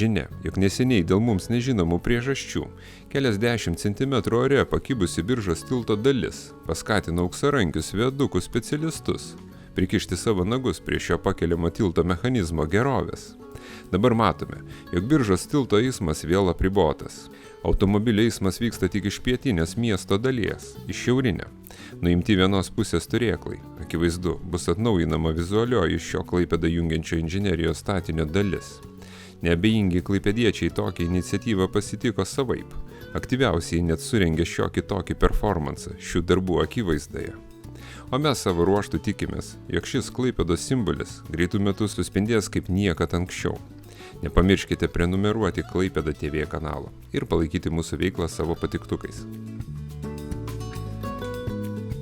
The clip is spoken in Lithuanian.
Žinia, jog neseniai dėl mums nežinomų priežasčių keliasdešimt centimetrų ore pakibusi Biržos tilto dalis paskatino auksarankius viadukų specialistus prikišti savo nagus prie šio pakeliamo tilto mechanizmo gerovės. Dabar matome, jog Biržos tilto eismas vėl apribotas. Automobilių eismas vyksta tik iš pietinės miesto dalies, iš šiaurinę. Nuimti vienos pusės turėklai. Akivaizdu, bus atnaujinama vizualioji šio Klaipėdą jungiančio inžinerijos statinio dalis. Neabejingi klaipėdiečiai tokią iniciatyvą pasitiko savaip. Aktyviausiai net surengė šiokį tokį performansą šių darbų akivaizdoje. O mes savo ruoštų tikimės, jog šis Klaipėdos simbolis greitų metų suspindės kaip niekad anksčiau. Nepamirškite prenumeruoti Klaipėdą TV kanalą ir palaikyti mūsų veiklą savo patiktukais.